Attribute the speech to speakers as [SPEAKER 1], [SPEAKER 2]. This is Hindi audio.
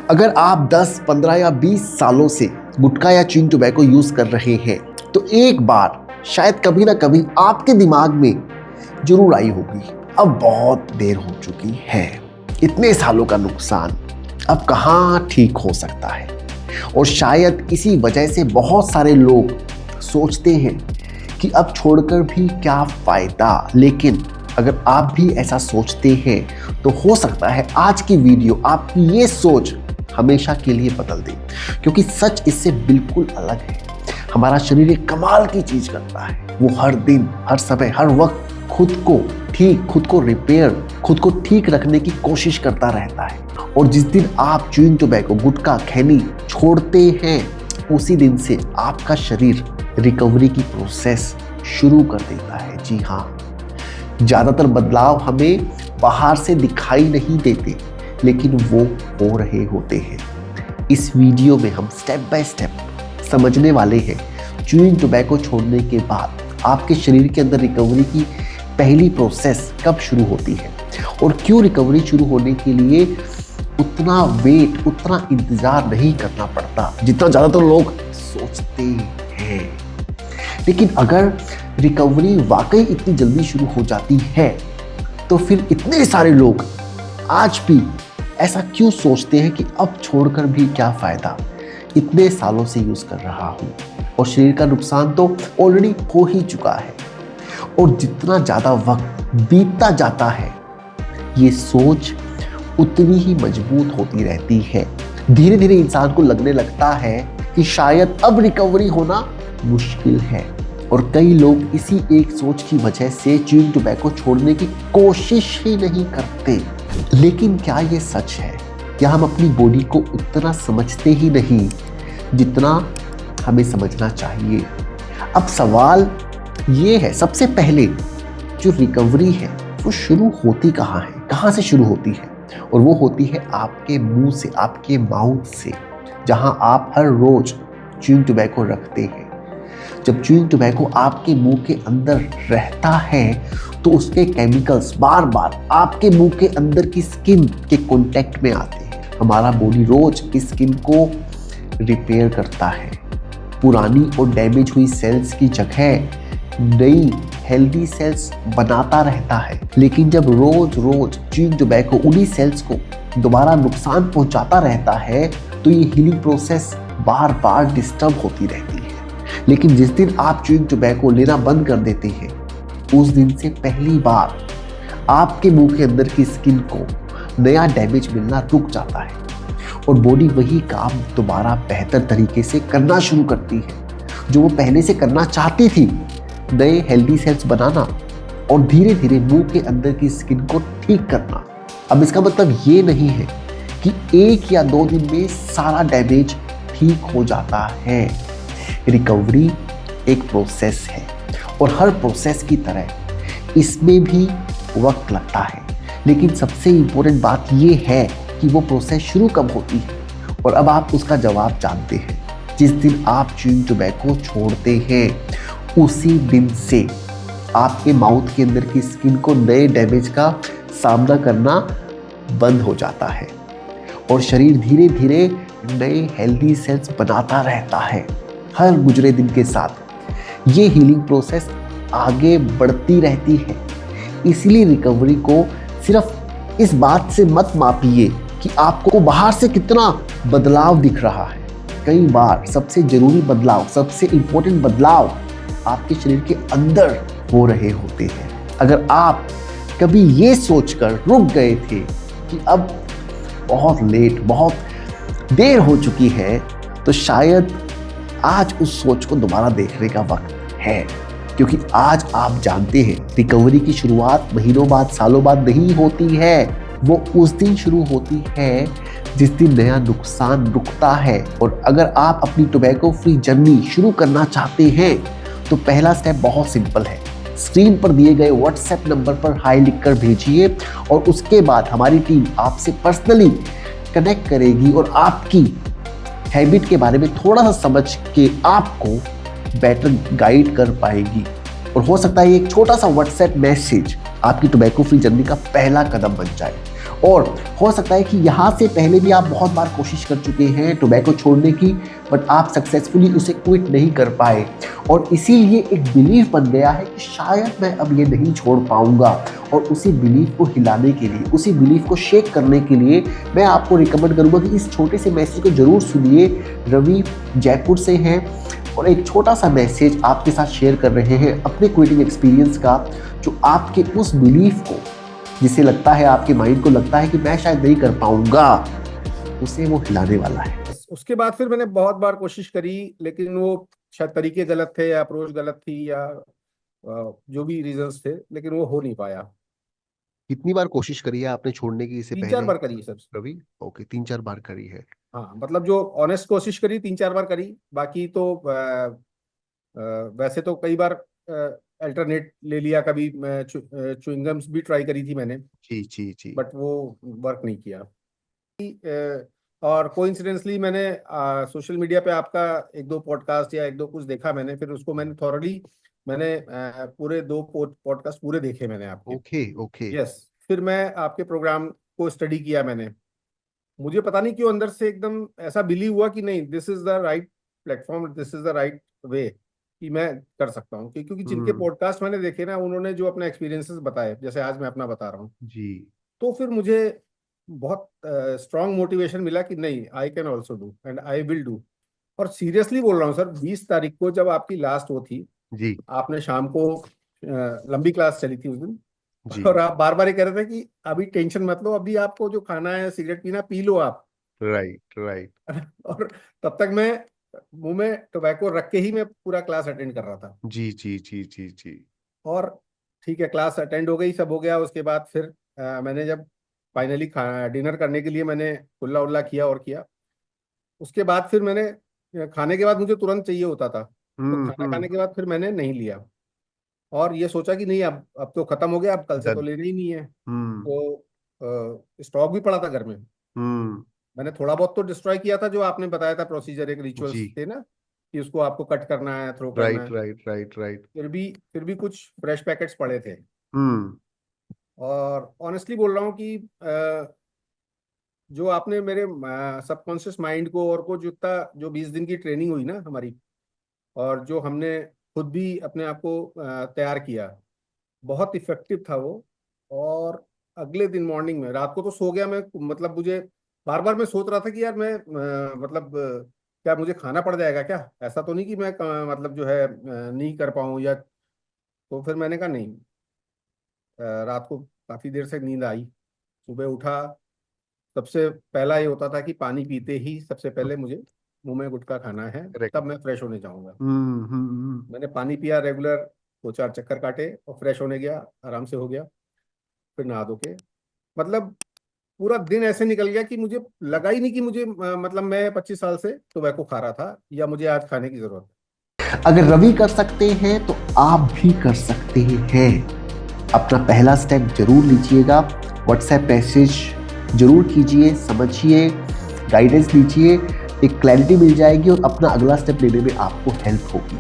[SPEAKER 1] अगर आप 10, 15 या 20 सालों से गुटखा या च्युइंग टोबैको यूज कर रहे हैं तो एक बार शायद कभी ना कभी आपके दिमाग में जरूर आई होगी, अब बहुत देर हो चुकी है, इतने सालों का नुकसान अब कहाँ ठीक हो सकता है। और शायद इसी वजह से बहुत सारे लोग सोचते हैं कि अब छोड़कर भी क्या फायदा। लेकिन अगर आप भी ऐसा सोचते हैं तो हो सकता है आज की वीडियो आपकी ये सोच हमेशा के लिए बदल दे, क्योंकि सच इससे बिल्कुल अलग है। हमारा शरीर एक कमाल की चीज करता है, वो हर दिन, हर समय, हर वक्त खुद को रिपेयर, खुद को ठीक रखने की कोशिश करता रहता है। और जिस दिन आप च्युइंग टोबैको, गुटखा, खैनी छोड़ते हैं उसी दिन से आपका शरीर रिकवरी की प्रोसेस शुरू कर देता है। जी हाँ, ज्यादातर बदलाव हमें बाहर से दिखाई नहीं देते, लेकिन वो हो रहे होते हैं। इस वीडियो में हम स्टेप बाय स्टेप समझने वाले हैं च्युइंग टोबैको छोड़ने के बाद आपके शरीर के अंदर रिकवरी की पहली प्रोसेस कब शुरू होती है और क्यों रिकवरी शुरू होने के लिए उतना वेट, उतना इंतजार नहीं करना पड़ता जितना ज्यादातर लोग सोचते हैं। लेकिन अगर रिकवरी वाकई इतनी जल्दी शुरू हो जाती है तो फिर इतने सारे लोग आज भी ऐसा क्यों सोचते हैं कि अब छोड़कर भी क्या फायदा, इतने सालों से यूज कर रहा हूं और शरीर का नुकसान तो ऑलरेडी हो ही चुका है। और जितना ज्यादा वक्त बीतता जाता है ये सोच उतनी ही मजबूत होती रहती है। धीरे धीरे इंसान को लगने लगता है कि शायद अब रिकवरी होना मुश्किल है। और कई लोग इसी एक सोच की वजह से च्युइंग टोबैको छोड़ने की कोशिश ही नहीं करते। लेकिन क्या ये सच है? क्या हम अपनी बॉडी को उतना समझते ही नहीं जितना हमें समझना चाहिए? अब सवाल ये है, सबसे पहले जो रिकवरी है वो शुरू होती कहाँ है, कहाँ से शुरू होती है? और वो होती है आपके मुंह से, आपके माउथ से, जहां आप हर रोज च्युइंग टोबैको रखते हैं। जब च्युइंग टोबैको आपके मुंह के अंदर रहता है तो उसके केमिकल्स बार बार आपके मुंह के अंदर की स्किन के कांटेक्ट में आते हैं। हमारा बॉडी रोज इस स्किन को रिपेयर करता है, पुरानी और डैमेज हुई सेल्स की जगह नई हेल्दी सेल्स बनाता रहता है। लेकिन जब रोज रोज च्युइंग टोबैको उन्हीं सेल्स को दोबारा नुकसान पहुंचाता रहता है तो ये हीलिंग प्रोसेस बार बार डिस्टर्ब होती रहती है। लेकिन जिस दिन आप च्युइंग टोबैको लेना बंद कर देते हैं उस दिन से पहली बार आपके मुंह के अंदर की स्किन को नया डैमेज मिलना रुक जाता है और बॉडी वही काम दोबारा बेहतर तरीके से करना शुरू करती है जो वो पहले से करना चाहती थी, नए हेल्दी सेल्स बनाना और धीरे धीरे मुंह के अंदर की स्किन को ठीक करना। अब इसका मतलब ये नहीं है कि 1 या 2 दिन में सारा डैमेज ठीक हो जाता है। रिकवरी एक प्रोसेस है और हर प्रोसेस की तरह इसमें भी वक्त लगता है। लेकिन सबसे इम्पोर्टेंट बात ये है कि वो प्रोसेस शुरू कब होती है। और अब आप उसका जवाब जानते हैं। जिस दिन आप च्युइंग टोबैको छोड़ते हैं उसी दिन से आपके माउथ के अंदर की स्किन को नए डैमेज का सामना करना बंद हो जाता है और शरीर धीरे धीरे नए हेल्दी सेल्स बनाता रहता है। हर गुजरे दिन के साथ ये हीलिंग प्रोसेस आगे बढ़ती रहती है। इसीलिए रिकवरी को सिर्फ इस बात से मत मापिए कि आपको बाहर से कितना बदलाव दिख रहा है। कई बार सबसे जरूरी बदलाव, सबसे इंपॉर्टेंट बदलाव आपके शरीर के अंदर हो रहे होते हैं। अगर आप कभी ये सोचकर रुक गए थे कि अब बहुत लेट, बहुत देर हो चुकी है, तो शायद आज उस सोच को दोबारा देखने का वक्त है। क्योंकि आज आप जानते हैं रिकवरी की शुरुआत महीनों बाद, सालों बाद नहीं होती है। वो उस दिन शुरू होती है जिस दिन नया नुकसान रुकता है। और अगर आप अपनी टोबैको फ्री जर्नी शुरू करना चाहते हैं तो पहला स्टेप बहुत सिंपल है। स्क्रीन पर दिए गए व्हाट्सएप नंबर पर हाई लिखकर भेजिए और उसके बाद हमारी टीम आपसे पर्सनली कनेक्ट करेगी और आपकी हैबिट के बारे में थोड़ा सा समझ के आपको बेटर गाइड कर पाएगी। और हो सकता है एक छोटा सा व्हाट्सएप मैसेज आपकी टोबैको फ्री जर्नी का पहला कदम बन जाए। और हो सकता है कि यहाँ से पहले भी आप बहुत बार कोशिश कर चुके हैं टोबैको छोड़ने की, बट आप सक्सेसफुली उसे क्विट नहीं कर पाए और इसीलिए एक बिलीफ बन गया है कि शायद मैं अब ये नहीं छोड़ पाऊंगा। और उसी बिलीफ को हिलाने के लिए, उसी बिलीफ को शेक करने के लिए मैं आपको रिकमेंड करूंगा कि इस छोटे से मैसेज को जरूर सुनिए। रवि जयपुर से हैं और एक छोटा सा मैसेज आपके साथ शेयर कर रहे हैं अपने क्विटिंग एक्सपीरियंस का, जो आपके उस बिलीफ को, जिसे लगता है, आपके माइंड को लगता है कि मैं शायद नहीं कर पाऊंगा, उसे वो हिलाने वाला है।
[SPEAKER 2] उसके बाद फिर मैंने बहुत बार कोशिश करी, लेकिन वो शायद तरीके गलत थे या अप्रोच गलत थी या जो भी रीजंस थे, लेकिन वो हो नहीं पाया।
[SPEAKER 1] कितनी बार कोशिश करी है आपने छोड़ने की इससे
[SPEAKER 2] 3-4
[SPEAKER 1] पहले?
[SPEAKER 2] बार करी है सर।
[SPEAKER 1] रवि ओके, 3-4 बार करी है।
[SPEAKER 2] हाँ, मतलब जो ऑनेस्ट कोशिश करी 3-4 बार करी, बाकी तो वैसे तो कई बार अल्टरनेट ले लिया, कभी च्युइंगम्स भी ट्राई करी थी मैंने,
[SPEAKER 1] जी जी जी।
[SPEAKER 2] बट वो वर्क नहीं किया। और कोइंसिडेंसली मैंने सोशल मीडिया पे आपका एक दो पॉडकास्ट या एक दो कुछ देखा मैंने, फिर उसको मैंने थॉरली मैंने पूरे 2 पॉडकास्ट पूरे देखे मैंने आपके।
[SPEAKER 1] Okay okay.
[SPEAKER 2] यस, फिर मैं आपके प्रोग्राम को स्टडी किया मैंने। मुझे पता नहीं क्यों अंदर से एकदम ऐसा बिलीव हुआ कि नहीं, this is the right platform, this is the right way, कि मैं कर सकता हूँ। क्योंकि जिनके पॉडकास्ट मैंने देखे ना, उन्होंने जो अपने एक्सपीरियंसेस बताए, जैसे आज मैं अपना बता रहा हूँ,
[SPEAKER 1] जी।
[SPEAKER 2] तो फिर मुझे बहुत स्ट्रांग मोटिवेशन मिला कि नहीं, I can also do and I will do. और सीरियसली बोल रहा हूँ सर, 20 तारीख को जब आपकी लास्ट वो थी,
[SPEAKER 1] जी
[SPEAKER 2] आपने शाम को लंबी क्लास चली थी उस दिन,
[SPEAKER 1] जी।
[SPEAKER 2] और आप बार बार ये कह रहे थे कि अभी टेंशन मत लो, अभी आपको जो खाना है, सिगरेट पीना, पी लो आप।
[SPEAKER 1] Right right.
[SPEAKER 2] और तब तक मैं मुंह में टोबैको रख के ही मैं पूरा क्लास अटेंड कर रहा था।
[SPEAKER 1] जी जी जी जी जी।
[SPEAKER 2] और ठीक है, क्लास अटेंड हो गई, सब हो गया। उसके बाद फिर मैंने जब फाइनली डिनर करने के लिए मैंने कुल्ला उल्ला किया और किया, उसके बाद फिर मैंने खाने के बाद मुझे तुरंत चाहिए होता था, तो खाना खाने के बाद फिर मैंने नहीं लिया। और ये सोचा कि नहीं, अब तो खत्म हो गया, अब कल से तो
[SPEAKER 1] डन।
[SPEAKER 2] लेना ही नहीं है।
[SPEAKER 1] हम्म
[SPEAKER 2] तो स्टॉक भी पड़ा था घर में।
[SPEAKER 1] हम्म।
[SPEAKER 2] मैंने थोड़ा बहुत तो डिस्ट्रॉय किया था, जो आपने बताया था प्रोसीजर, एक रिचुअल्स
[SPEAKER 1] जी।
[SPEAKER 2] थे ना, कि उसको आपको कट करना है, थ्रो करना
[SPEAKER 1] राइट
[SPEAKER 2] है।
[SPEAKER 1] Right right right.
[SPEAKER 2] फिर भी कुछ फ्रेश पैकेट्स पड़े थे।
[SPEAKER 1] हम्म।
[SPEAKER 2] और ऑनेस्टली बोल रहा हूँ कि जो आपने मेरे सबकॉन्शियस माइंड को, और को जो 20 दिन की ट्रेनिंग हुई ना हमारी, और जो हमने खुद भी अपने आप को तैयार किया, बहुत इफेक्टिव था वो। और अगले दिन मॉर्निंग में, रात को तो सो गया मैं, मतलब मुझे बार बार मैं सोच रहा था कि यार मैं मतलब क्या मुझे खाना पड़ जाएगा क्या, ऐसा तो नहीं कि मैं मतलब जो है नहीं कर पाऊँ या। तो फिर मैंने कहा नहीं, रात को काफी देर से नींद आई, सुबह उठा, सबसे पहला ये होता था कि पानी पीते ही सबसे पहले मुझे मुंह में गुटखा खाना है,
[SPEAKER 1] करेक्ट।
[SPEAKER 2] तब मैं फ्रेश होने जाऊंगा।
[SPEAKER 1] हम्म।
[SPEAKER 2] मैंने पानी पिया रेगुलर, 2-4 चक्कर काटे और फ्रेश होने गया, आराम से हो गया। फिर नहा धो के, मतलब पूरा दिन ऐसे निकल गया कि मुझे लगा ही नहीं कि मुझे मतलब मैं 25 साल से टोबैको खा रहा था, या मुझे आज खाने की जरूरत है।
[SPEAKER 1] अगर रवि कर सकते हैं तो आप भी कर सकते हैं। अपना पहला स्टेप जरूर लीजिएगा, व्हाट्सएप मैसेज जरूर कीजिए, समझिए, गाइडेंस लीजिए, एक क्लैरिटी मिल जाएगी और अपना अगला स्टेप लेने में आपको हेल्प होगी।